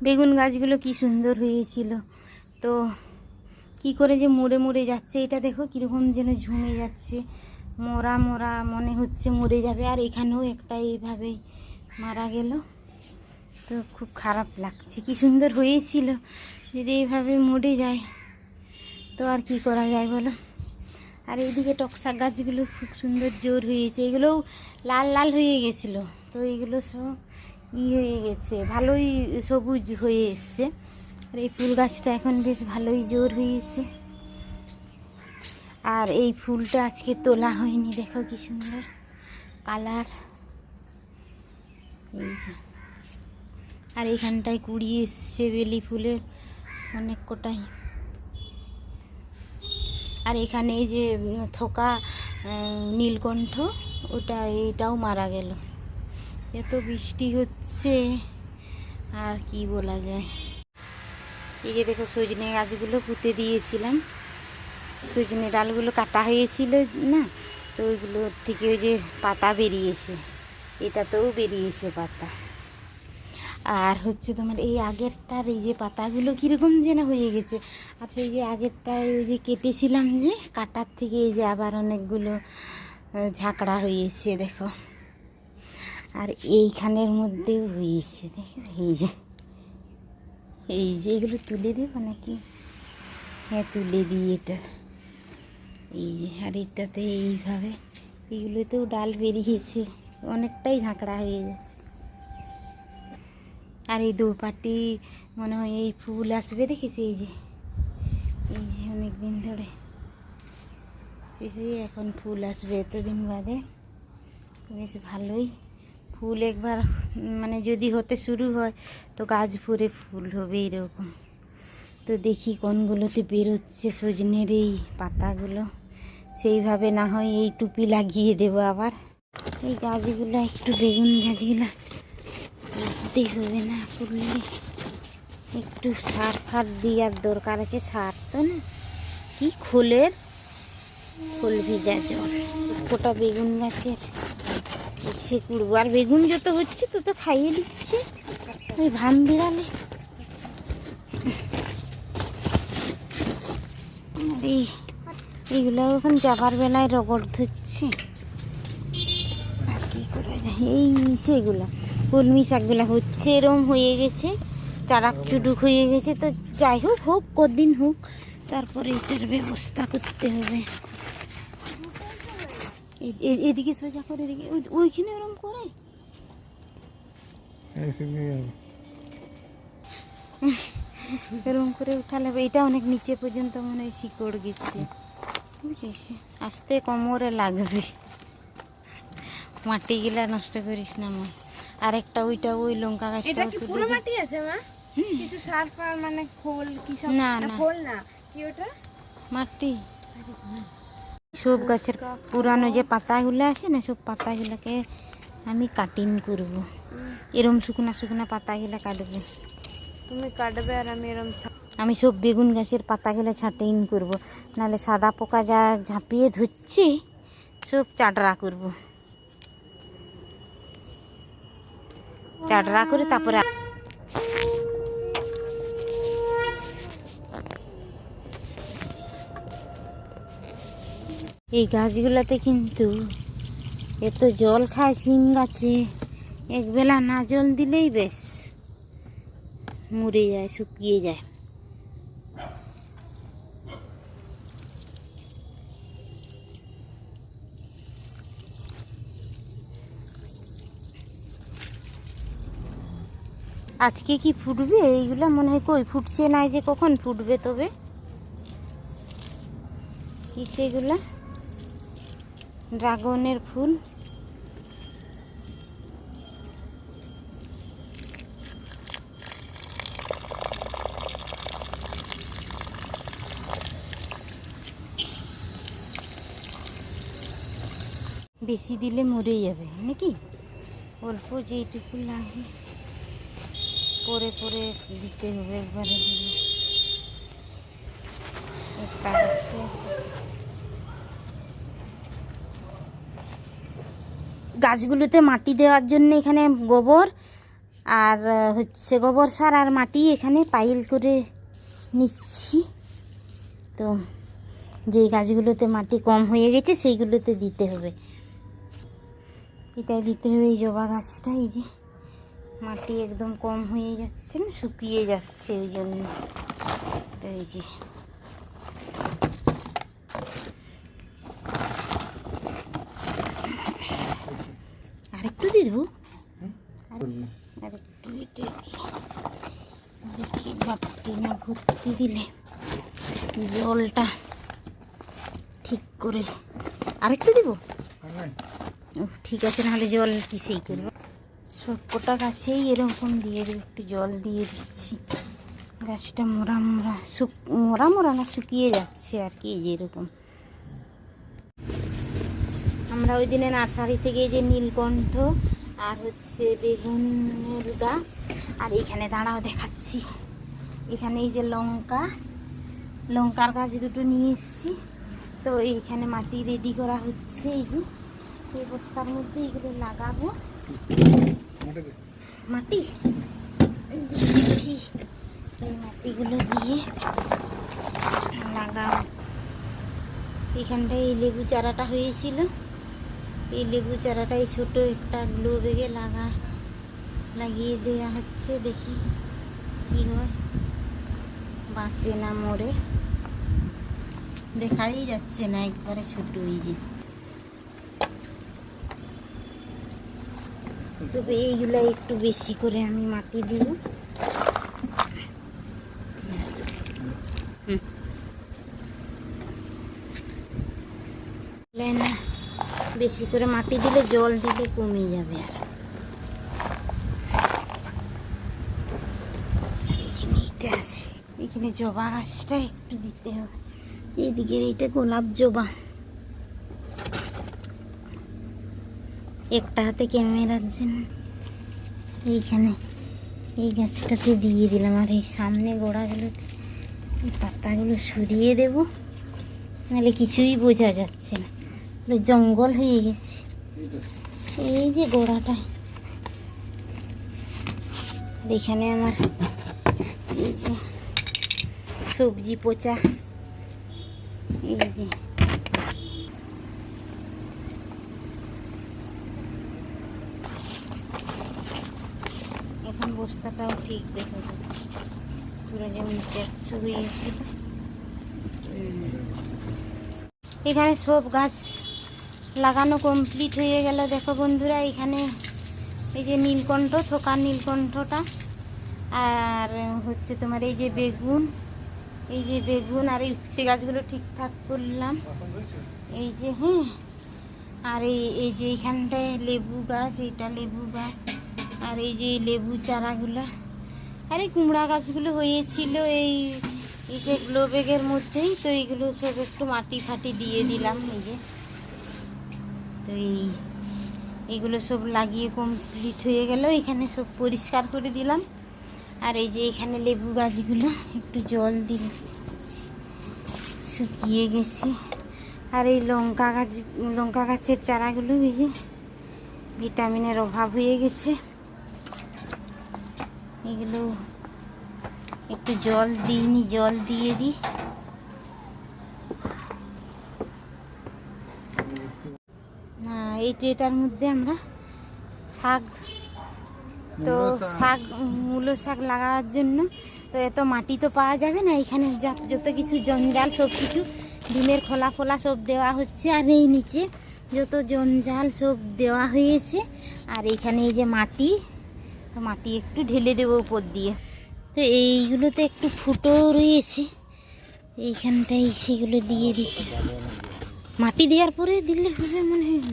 বেগুন গাছগুলো কি সুন্দর হয়েছিল, তো কি করে যে মরে মরে যাচ্ছে। এটা দেখো কীরকম যেন ঝুমে যাচ্ছে, মরা মরা মনে হচ্ছে মরে যাবে। আর এখানেও একটা এইভাবেই মারা গেল, তো খুব খারাপ লাগছে। কি সুন্দর হয়েছিল, যদি এইভাবে মরে যায় তো আর কি করা যায় বলো। আর এইদিকে টকশাক গাছগুলো খুব সুন্দর জোর হয়েছে, এগুলোও লাল লাল হয়ে গেছিলো, তো এইগুলো সব হয়ে গেছে, ভালোই সবুজ হয়ে এসছে। আর এই ফুল গাছটা এখন বেশ ভালোই জোর হয়েছে। আর এই ফুলটা আজকে তোলা হয়নি, দেখো কি সুন্দর কালার। এই যে, আর এইখানটায় কুড়ি এসছে বেলি ফুলের অনেক কোটাই। আর এখানে এই যে থোকা নীলকণ্ঠ, ওটা এটাও মারা গেল। এত বৃষ্টি হচ্ছে আর কি বলা যায়। এই যে দেখো সজনে গাছগুলো পুঁতে দিয়েছিলাম, সজনে ডালগুলো কাটা হয়েছিল না, তো ওইগুলো থেকে ওই যে পাতা বেরিয়েছে, এটাতেও বেরিয়েছে পাতা। আর হচ্ছে তোমার এই আগেরটার এই যে পাতাগুলো কীরকম যেন হয়ে গেছে। আচ্ছা, এই যে আগেরটায় ওই যে কেটেছিলাম, যে কাটার থেকে এই যে আবার অনেকগুলো ঝাঁকড়া হয়েছে দেখো। আর এইখানের মধ্যেও হয়েছে দেখো, এই যে এগুলো তুলে দেবো নাকি? হ্যাঁ, তুলে দিই এটা। এই যে, আর এটাতে এইভাবে এগুলোতেও ডাল বেরিয়েছে, অনেকটাই ঝাঁকড়া হয়ে যাচ্ছে। আর এই দোপাটি মনে হয় এই ফুল আসবে, দেখেছি এই যে অনেক দিন ধরে সে হয়ে এখন ফুল আসবে এতদিন বাদে, বেশ ভালোই ফুল। একবার মানে যদি হতে শুরু হয় তো গাছ ভরে ফুল হবে এরকম। তো দেখি কোনগুলোতে বেরোচ্ছে সজনের এই পাতাগুলো, সেইভাবে না হয় এই টুপি লাগিয়ে দেবো আবার। এই গাছগুলো একটু বেগুন গাছগুলো উঠতে হবে না, ফুললে একটু সার ফার দেওয়ার দরকার আছে। সার তো না, কি খোল ভিজা জল কোটা বেগুন গাছের সে কুড়বো। আর বেগুন যত হচ্ছে তত খাইয়ে দিচ্ছে ওই ভাম বিড়ালে। এইগুলো এখন যাবার বেলায় রগড় ধরছে, আর কি করা যায়। এই সেগুলো কলমি শাকগুলো হচ্ছে এরম হয়ে গেছে, চারাক চুডুক হয়ে গেছে। তো যাই হোক, কদিন হোক, তারপরে এটার ব্যবস্থা করতে হবে। এদিকে সোজা করে, এদিকে ওইখানে ওরম করে এরকম করে উঠালে হবে। এটা অনেক নিচে পর্যন্ত মনে হয় শিকড় গেছে, বুঝিস, আস্তে কোমরে লাগবে। মাটিগুলা নষ্ট করিস না মা। আরেকটা ওইটা ওই লঙ্কা গাছটা পুরো মাটি আছে মা, কিছু সার পার মানে খোল কি সব? না না, খোল না, কি ওটা মাটি। সব গাছের পুরানো যে পাতাগুলো আছে না, সব পাতাগুলোকে আমি কাটিং করব। এরম শুকনা শুকনা পাতাগুলো কাটবো। তুমি কাটবে আর আমি সব বেগুন গাছের পাতাগুলো ছাঁটিং করব, নাহলে সাদা পোকা যা ঝাঁপিয়ে ধরছে সব চাটরা করব। চাটরা করে তারপরে এই গাছগুলোতে কিন্তু এত জল খায় সিম গাছে, একবেলা না জল দিলেই বেশ মরে যায়, শুকিয়ে যায়। আজকে কি ফুটবে এইগুলা? মনে হয় কই ফুটছে না, যে কখন ফুটবে তবে। কি সেগুলা? ড্রাগনের ফুল। বেশি দিলে মরে যাবে নাকি, অল্প যেইটুকু লাগে পরে পরে দিতে হবে একবারে। একটা গাছগুলোতে মাটি দেওয়ার জন্য এখানে গোবর আর হচ্ছে গোবর সার আর মাটি এখানে পাইল করে নিচ্ছি। তো যেই গাছগুলোতে মাটি কম হয়ে গেছে সেইগুলোতে দিতে হবে, এটাই দিতে হবে। এই জবা গাছটা এই যে মাটি একদম কম হয়ে যাচ্ছে না, শুকিয়ে যাচ্ছে, ওই জন্য। তো এই যে আরেকটু দিয়ে দেবো, আরেকটু দেখি বাপটি না ভর্তি দিলে জলটা ঠিক করে আরেকটু দিব। ঠিক আছে, নাহলে জল কিসেই করবো। সবকটা গাছেই এরকম দিয়ে দেবো, একটু জল দিয়ে দিচ্ছি। গাছটা মোড়া মোড়া মোড়া মোড়া না, শুকিয়ে যাচ্ছে আর কি, যেরকম। আমরা ওই দিনে নার্সারি থেকে যে নীলকণ্ঠ আর হচ্ছে বেগুনের গাছ, আর এইখানে দাঁড়াও দেখাচ্ছি, এখানে এই যে লঙ্কার গাছ দুটো নিয়ে এসেছি। তো এইখানে মাটি রেডি করা হচ্ছে, এই যে এই বস্তার মধ্যে এগুলো লাগাবো। মাটি দিচ্ছি, এই মাটিগুলো দিয়ে লাগাবো। এখানটায় এই লেবু চারাটা হয়েছিল, এই লেবু চারাটাই ছোট একটা গ্লো ব্যাগে লাগিয়ে দেওয়া হচ্ছে। দেখি কি হয়, বাঁচে না মরে, দেখাই যাচ্ছে না, একবারে ছোট। এই যে তবে এইগুলো একটু বেশি করে আমি মাটি দিব। না, বেশি করে মাটি দিলে জল দিলে কমে যাবে। আর এখানে এটা আছে, এখানে জবা গাছটা একটু দিতে হবে। এইদিকের এইটা গোলাপ জবা, একটা হাতে ক্যামেরার জন্য এইখানে এই গাছটাতে দিয়ে দিলাম। আর এই সামনে গোড়াগুলোতে এই পাতাগুলো সরিয়ে দেব, নাহলে কিছুই বোঝা যাচ্ছে না, জঙ্গল হয়ে গেছে। এই যে গোড়াটায়, এখানে আমার এই যে সবজি পচা, এই যে এখন বস্তাটাও ঠিক দেখো, পুরো যেমন চ্যাপসু হয়েছিল। এখানে সব গাছ লাগানো কমপ্লিট হয়ে গেল। দেখো বন্ধুরা, এখানে এই যে নীলকণ্ঠ, থোকার নীলকণ্ঠটা, আর হচ্ছে তোমার এই যে বেগুন, আর এই উচ্ছে গাছগুলো ঠিকঠাক করলাম, এই যে। হ্যাঁ, আর এই যে এইখানটায় লেবু গাছ, এইটা লেবু গাছ, আর এই যে লেবু চারাগুলা, আর এই কুমড়া গাছগুলো হয়েছিল এই যে গ্লো ব্যাগের মধ্যেই। তো এইগুলো সব একটু মাটি ফাটি দিয়ে দিলাম, এই যে। তো এইগুলো সব লাগিয়ে কমপ্লিট হয়ে গেল। এখানে সব পরিষ্কার করে দিলাম। আর এই যে এখানে লেবু গাছগুলো একটু জল দিলে শুকিয়ে গেছে। আর এই লঙ্কা গাছের চারাগুলো এই যে ভিটামিনের অভাব হয়ে গেছে, এগুলো একটু জল দিইনি, জল দিয়ে দিই। এই ট্রেটার মধ্যে আমরা মূলো শাক লাগাবার জন্য, তো এত মাটি তো পাওয়া যাবে না, এখানে যত কিছু জঞ্জাল সব কিছু ডিমের খোলা ফোলা সব দেওয়া হচ্ছে। আর এই নিচে যত জঞ্জাল সব দেওয়া হয়েছে। আর এইখানে এই যে মাটি একটু ঢেলে দেবো উপর দিয়ে। তো এইগুলোতে একটু ফুটো রয়েছে, এইখানটায় সেগুলো দিয়ে দিতে, মাটি দেওয়ার পরে দিলে হবে মনে হয়।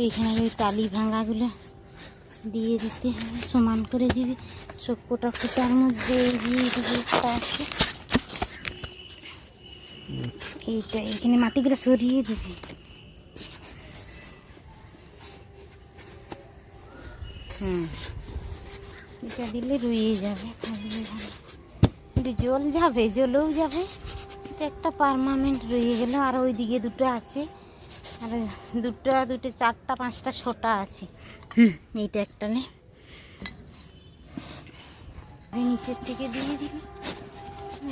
এইখানে ওই টালি ভাঙাগুলো দিয়ে দিতে হবে, সমান করে দিবি সব কোটা ফুটার মধ্যে। এই যে একটা আছে, এইটা এখানে মাটিগুলো সরিয়ে দিবি। এটা দিলে রুইয়ে যাবে, কিন্তু জলেও যাবে, এটা একটা পার্মানেন্ট রয়ে গেল। আর ওই দিকে দুটো আছে, আর দুটো 4টা 5টা 6টা আছে। এইটা একটা নে, নিচের থেকে দিয়ে দিলে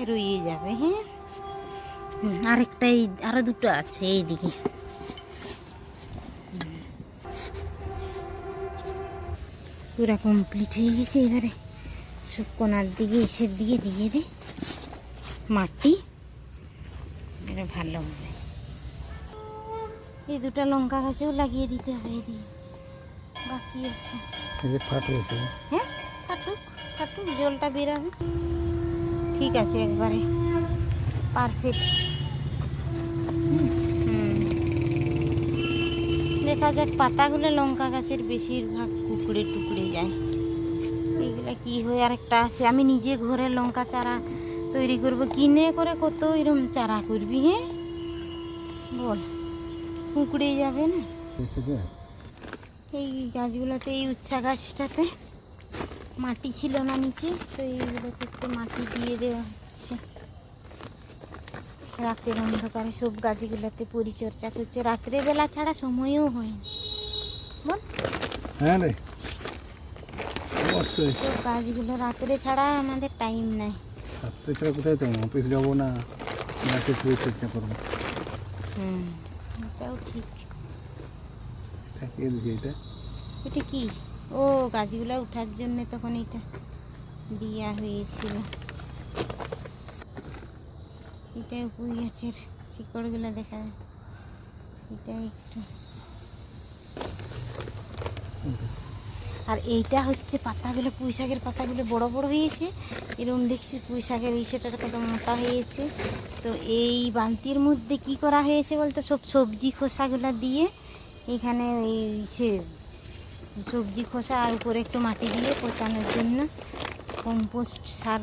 রয়ে যাবে। হ্যাঁ, আরেকটা আরো দুটো আছে এইদিকে। পুরা কমপ্লিট হয়ে গেছে। এবারে কোনার দিকে এসের দিকে দিয়ে দে মাটি, এটা ভালো হবে। এই দুটা লঙ্কা গাছেও লাগিয়ে দিতে হবে। এদিকে বাকি আছে। হ্যাঁ, ফাটুক ফাটুক, জলটা বেরাবে। ঠিক আছে, একবারে পারফেক্ট। দেখা যাক, পাতাগুলো লঙ্কা গাছের বেশিরভাগ কুকড়ে টুকড়ে যায়। এইগুলা কি হয়। আরেকটা আছে, আমি নিজে ঘরে লঙ্কা চারা তৈরি করব। কিনে করে কত এরকম চারা করবি? হ্যাঁ বল, কুকড়ে যাবে না। এই গাছগুলোতে, এই উচ্ছা গাছটাতে মাটি ছিল না নিচে, তো এইগুলোতে একটু মাটি দিয়ে দেওয়া হচ্ছে। রাতের অন্ধকারে সব গাছগুলোতে পরিচর্যা করছে। রাত্রেবেলা ছাড়া সময়ও হয় না, বল। হ্যাঁ রে, অবশ্যই। সব গাছগুলো রাত্রে ছাড়া আমাদের টাইম নাই। রাত্রে ছাড়া কোথায় তো অফিস যাবো না, গাছের পরিচর্যা করবো। এটাও ঠিক। এটা এটা কি? ও, গাছগুলো উঠার জন্য তখন এটা দেওয়া হয়েছিল। এটা পুঁই গাছের শিকড়গুলো দেখা যায়। এটা একটু, আর এইটা হচ্ছে পাতাগুলো, পুঁই শাকের পাতাগুলো বড় বড় হয়েছে। এরকম দেখছি পুঁই শাকের এই সেটার কত মোটা হয়েছে। তো এই বালতির মধ্যে কি করা হয়েছে বলতে, সব সবজি খোসাগুলো দিয়ে এখানে এই সবজি খোসা আর উপরে একটু মাটি দিয়ে পচানোর জন্য কম্পোস্ট সার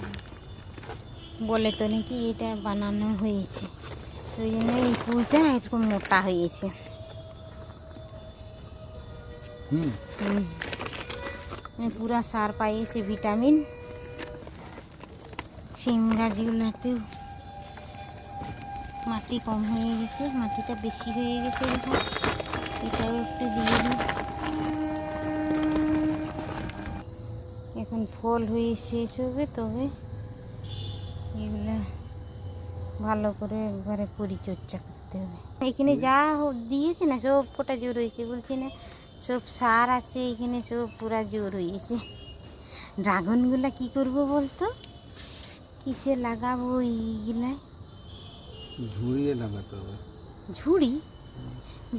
বলে তো নাকি, এটা বানানো হয়েছে। ওই জন্য এই পুঁইটা এরকম মোটা হয়েছে। পুরা সার পাইয়েছে, ভিটামিন। সিম গাছগুলোতেও মাটি কম হয়ে গেছে, মাটিটা বেশি হয়ে গেছে। এখন এটাও একটু দিয়ে দিই। এখন ফল হয়ে শেষ হবে, তবে এগুলো ভালো করে একবারে পরিচর্যা করতে হবে। এখানে যা দিয়েছে না সব ফোটা জোর হয়েছে, বলছি না সব সার আছে এখানে, সব পুরা জোর হয়েছে। ড্রাগনগুলা কি করব বলতো, কিসে লাগাবো? এইগুলায় ঝুড়িয়ে লাগাতে হবে। ঝুড়ি?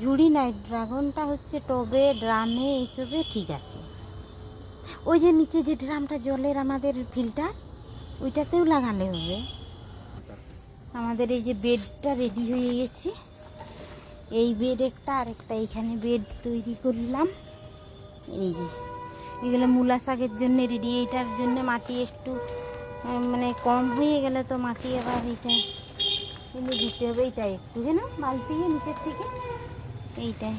ঝুড়ি নাই, ড্রাগনটা হচ্ছে টবে, ড্রামে, এইসবে ঠিক আছে। ওই যে নিচে যে ড্রামটা জলের আমাদের ফিল্টার, ওইটাতেও লাগালে হবে। আমাদের এই যে বেডটা রেডি হয়ে গেছে। এই বেড একটা, আর একটা এইখানে বেড তৈরি করলাম। এই যে এগুলো মূলা শাকের জন্য রেডি। এইটার জন্য মাটি একটু মানে কম হয়ে গেলে তো মাটি আবার এইটা এনে দিতে হবে। এইটা একটু যেন বালতি নিচের থেকে এইটাই,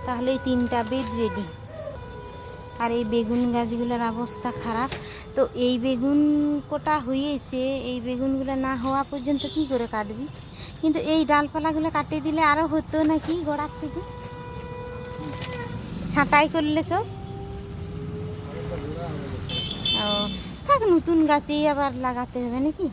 তাহলে এই 3টা বেড রেডি। আর এই বেগুন গাছগুলোর অবস্থা খারাপ। তো এই বেগুন কোটা হয়েছে, এই বেগুনগুলো না হওয়া পর্যন্ত কি করে কাটবি? কিন্তু এই ডালপালাগুলো কাটিয়ে দিলে আরও হতো নাকি, গোড়ার থেকে ছাঁটাই করলে সব। ও থাক, নতুন গাছেই আবার লাগাতে হবে নাকি?